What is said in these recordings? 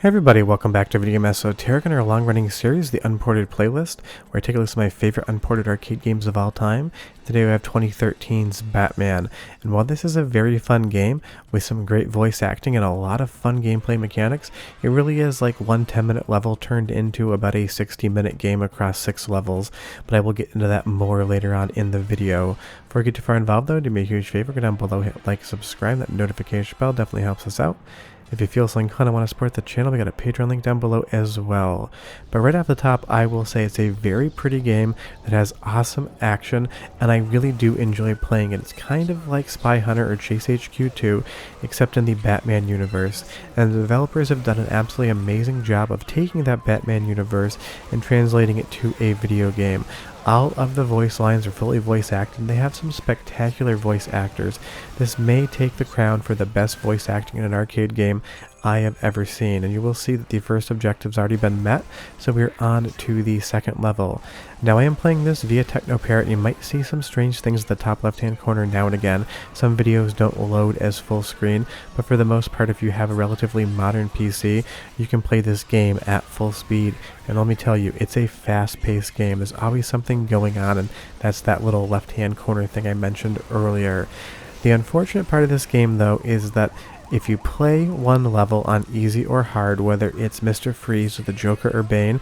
Hey everybody, welcome back to Video Game Esoteric in our long-running series, The Unported Playlist, where I take a list of my favorite unported arcade games of all time. Today we have 2013's Batman, and while this is a very fun game with some great voice acting and a lot of fun gameplay mechanics, it really is like one 10-minute level turned into about a 60-minute game across 6 levels, but I will get into that more later on in the video. Before we get too far involved though, do me a huge favor, go down below, hit like, subscribe, that notification bell definitely helps us out. If you feel so inclined and want to support the channel, we got a Patreon link down below as well. But right off the top, I will say it's a very pretty game that has awesome action, and I really do enjoy playing it. It's kind of like Spy Hunter or Chase HQ 2, except in the Batman universe. And the developers have done an absolutely amazing job of taking that Batman universe and translating it to a video game. All of the voice lines are fully voice acted, and they have some spectacular voice actors. This may take the crown for the best voice acting in an arcade game I have ever seen, and you will see that the first objective's already been met, so we're on to the second level. Now I am playing this via Teknoparrot, and you might see some strange things at the top left hand corner now and again. Some videos don't load as full screen, but for the most part if you have a relatively modern PC, you can play this game at full speed. And let me tell you, it's a fast-paced game. There's always something going on, and that's that little left-hand corner thing I mentioned earlier. The unfortunate part of this game, though, is that if you play one level on easy or hard, whether it's Mr. Freeze or the Joker or Bane,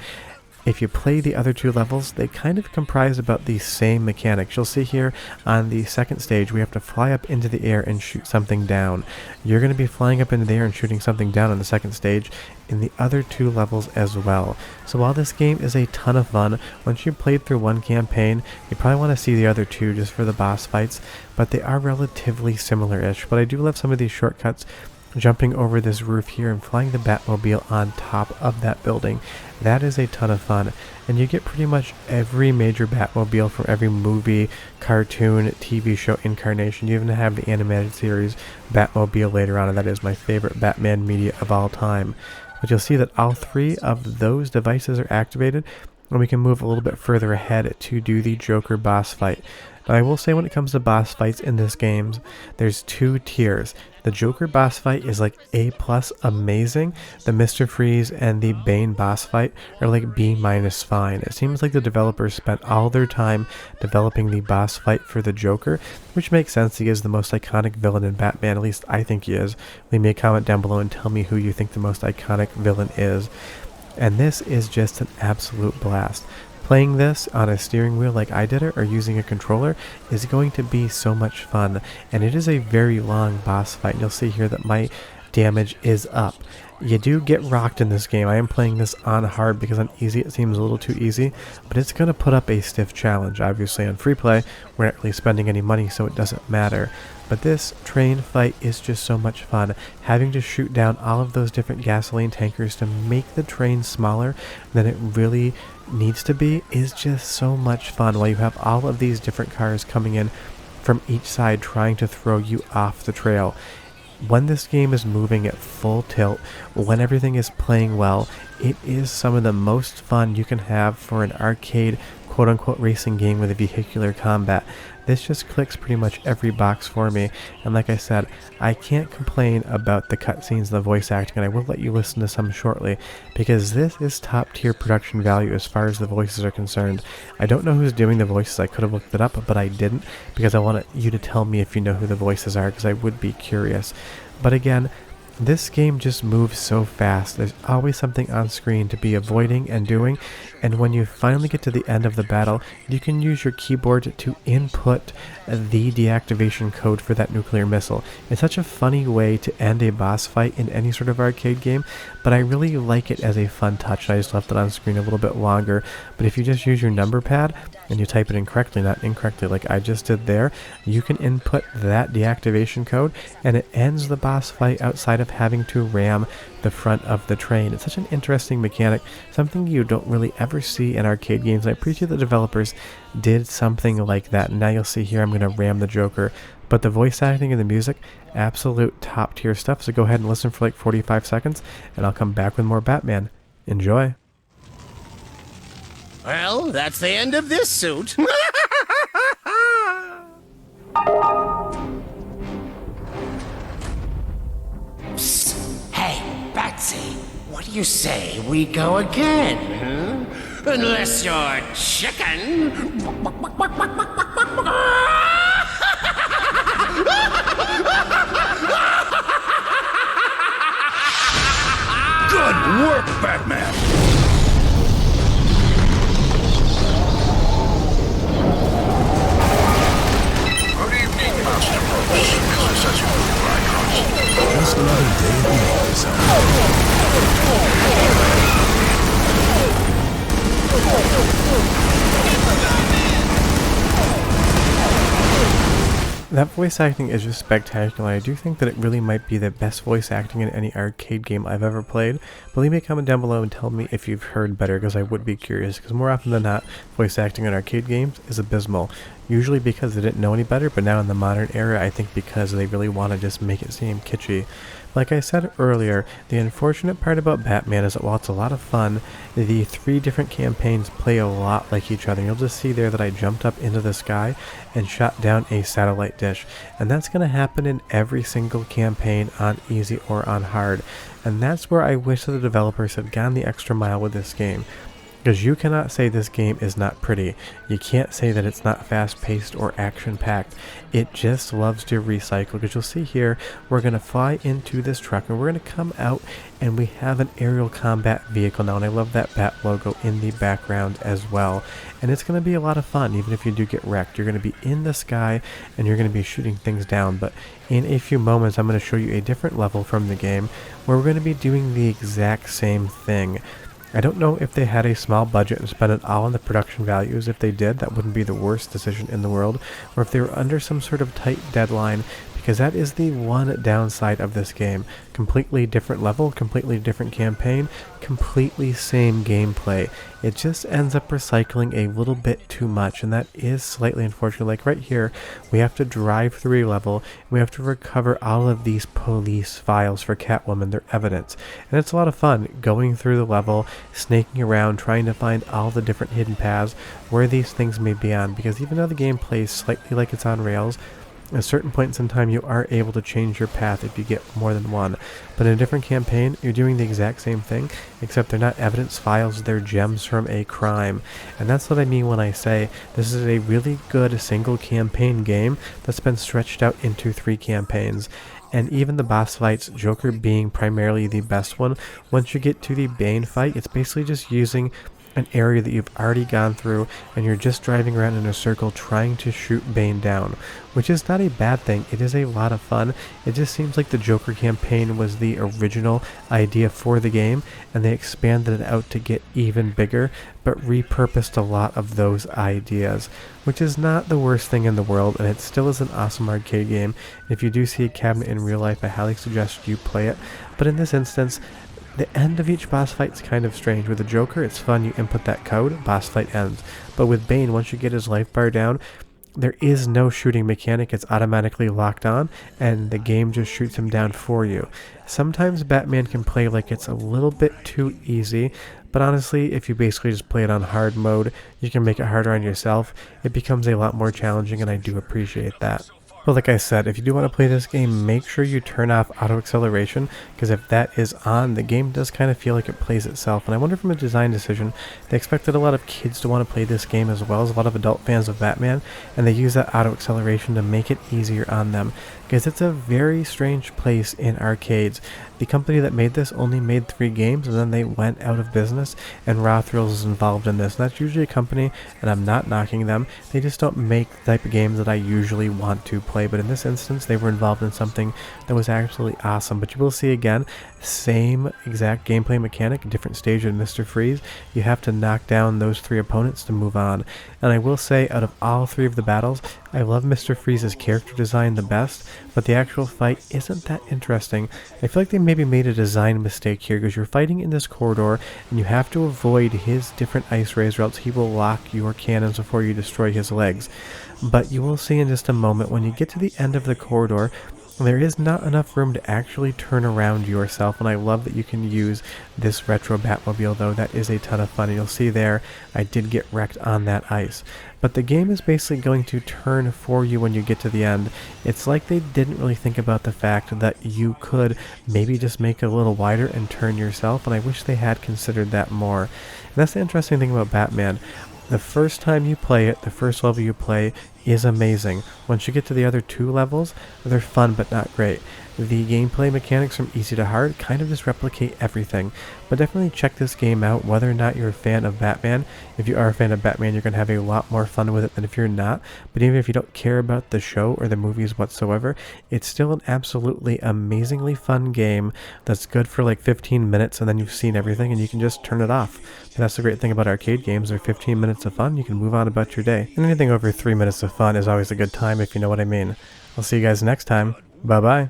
if you play the other two levels, they kind of comprise about the same mechanics. You'll see here on the second stage, we have to fly up into the air and shoot something down. You're going to be flying up into the air and shooting something down on the second stage in the other two levels as well. So while this game is a ton of fun, once you've played through one campaign, you probably want to see the other two just for the boss fights, but they are relatively similar-ish. But I do love some of these shortcuts. Jumping over this roof here and flying the Batmobile on top of that building. That is a ton of fun, and you get pretty much every major Batmobile from every movie, cartoon, TV show incarnation. You even have the animated series Batmobile later on, and that is my favorite Batman media of all time. But you'll see that all three of those devices are activated, and we can move a little bit further ahead to do the Joker boss fight. Now I will say when it comes to boss fights in this game, there's two tiers. The Joker boss fight is like A+ amazing. The Mr. Freeze and the Bane boss fight are like B- fine. It seems like the developers spent all their time developing the boss fight for the Joker, which makes sense. He is the most iconic villain in Batman, at least I think he is. Leave me a comment down below and tell me who you think the most iconic villain is. And this is just an absolute blast. Playing this on a steering wheel like I did it, or using a controller, is going to be so much fun. And it is a very long boss fight. You'll see here that my damage is up. You do get rocked in this game. I am playing this on hard because on easy it seems a little too easy, but it's going to put up a stiff challenge. Obviously on free play, we're not really spending any money, so it doesn't matter. But this train fight is just so much fun. Having to shoot down all of those different gasoline tankers to make the train smaller than it really needs to be is just so much fun, while you have all of these different cars coming in from each side trying to throw you off the trail. When this game is moving at full tilt, when everything is playing well, it is some of the most fun you can have for an arcade quote-unquote racing game with a vehicular combat. This just clicks pretty much every box for me, and like I said, I can't complain about the cutscenes and the voice acting, and I will let you listen to some shortly, because this is top tier production value as far as the voices are concerned. I don't know who's doing the voices. I could have looked it up, but I didn't, because I want you to tell me if you know who the voices are, because I would be curious. But again, this game just moves so fast. There's always something on screen to be avoiding and doing, and when you finally get to the end of the battle, you can use your keyboard to input the deactivation code for that nuclear missile. It's such a funny way to end a boss fight in any sort of arcade game, but I really like it as a fun touch. I just left it on screen a little bit longer, but if you just use your number pad and you type it in correctly, not incorrectly like I just did there, you can input that deactivation code, and it ends the boss fight outside of having to ram the front of the train. It's such an interesting mechanic, something you don't really ever see in arcade games. I appreciate the developers did something like that. And now you'll see here I'm going to ram the Joker, but the voice acting and the music, absolute top tier stuff. So go ahead and listen for like 45 seconds, and I'll come back with more Batman. Enjoy. Well, that's the end of this suit. Psst. Hey, Batsy, what You say we go again, huh? Unless you're chicken. Good work, Batman! Good evening, Master Bruce. Is this as usual, I trust? Just another day at the office, huh? That voice acting is just spectacular. I do think that it really might be the best voice acting in any arcade game I've ever played. But leave me a comment down below and tell me if you've heard better, because I would be curious, because more often than not, voice acting in arcade games is abysmal. Usually because they didn't know any better, but now in the modern era, I think because they really want to just make it seem kitschy. Like I said earlier, the unfortunate part about Batman is that while it's a lot of fun, the 3 different campaigns play a lot like each other. You'll just see there that I jumped up into the sky and shot down a satellite dish. And that's going to happen in every single campaign on easy or on hard. And that's where I wish that the developers had gone the extra mile with this game. Because you cannot say this game is not pretty. You can't say that it's not fast-paced or action-packed. It just loves to recycle. Because you'll see here, we're going to fly into this truck and we're going to come out and we have an aerial combat vehicle now. And I love that bat logo in the background as well. And it's going to be a lot of fun, even if you do get wrecked. You're going to be in the sky and you're going to be shooting things down. But in a few moments, I'm going to show you a different level from the game where we're going to be doing the exact same thing. I don't know if they had a small budget and spent it all on the production values. If they did, that wouldn't be the worst decision in the world. Or if they were under some sort of tight deadline, because that is the one downside of this game. Completely different level, completely different campaign, completely same gameplay. It just ends up recycling a little bit too much, and that is slightly unfortunate. Like right here, we have to drive through a level, and we have to recover all of these police files for Catwoman, their evidence. And it's a lot of fun going through the level, snaking around, trying to find all the different hidden paths where these things may be on, because even though the game plays slightly like it's on rails, at certain points in time you are able to change your path if you get more than one. But in a different campaign, you're doing the exact same thing, except they're not evidence files, they're gems from a crime. And that's what I mean when I say this is a really good single campaign game that's been stretched out into 3 campaigns. And even the boss fights, Joker being primarily the best one, once you get to the Bane fight, it's basically just using an area that you've already gone through and you're just driving around in a circle trying to shoot Bane down, which is not a bad thing. It is a lot of fun. It just seems like the Joker campaign was the original idea for the game and they expanded it out to get even bigger, but repurposed a lot of those ideas, which is not the worst thing in the world, and it still is an awesome arcade game. If you do see a cabinet in real life, I highly suggest you play it. But in this instance, the end of each boss fight is kind of strange. With the Joker, it's fun, you input that code, boss fight ends. But with Bane, once you get his life bar down, there is no shooting mechanic, it's automatically locked on, and the game just shoots him down for you. Sometimes Batman can play like it's a little bit too easy, but honestly, if you basically just play it on hard mode, you can make it harder on yourself. It becomes a lot more challenging, and I do appreciate that. But like I said, if you do want to play this game, make sure you turn off auto acceleration, because if that is on, the game does kind of feel like it plays itself. And I wonder, from a design decision, they expected a lot of kids to want to play this game as well as a lot of adult fans of Batman, and they use that auto acceleration to make it easier on them, because it's a very strange place in arcades. The company that made this only made 3 games, and then they went out of business, and Raw Thrills is involved in this. And that's usually a company, and I'm not knocking them, they just don't make the type of games that I usually want to play. But in this instance, they were involved in something that was absolutely awesome. But you will see again, same exact gameplay mechanic, different stage in Mr. Freeze. You have to knock down those 3 opponents to move on. And I will say, out of all 3 of the battles, I love Mr. Freeze's character design the best, but the actual fight isn't that interesting. I feel like they maybe made a design mistake here, because you're fighting in this corridor and you have to avoid his different ice rays, or else he will lock your cannons before you destroy his legs. But you will see in just a moment, when you get to the end of the corridor, There is not enough room to actually turn around yourself, and I love that you can use this retro Batmobile, though. That is a ton of fun. You'll see there, I did get wrecked on that ice. But the game is basically going to turn for you when you get to the end. It's like they didn't really think about the fact that you could maybe just make it a little wider and turn yourself, and I wish they had considered that more. And that's the interesting thing about Batman. The first time you play it, the first level you play is amazing. Once you get to the other 2 levels, they're fun but not great. The gameplay mechanics from easy to hard kind of just replicate everything. But definitely check this game out, whether or not you're a fan of Batman. If you are a fan of Batman, you're going to have a lot more fun with it than if you're not. But even if you don't care about the show or the movies whatsoever, it's still an absolutely amazingly fun game that's good for like 15 minutes, and then you've seen everything and you can just turn it off. But that's the great thing about arcade games. They're 15 minutes of fun, you can move on about your day. And anything over 3 minutes of fun is always a good time, if you know what I mean. I'll see you guys next time. Bye bye.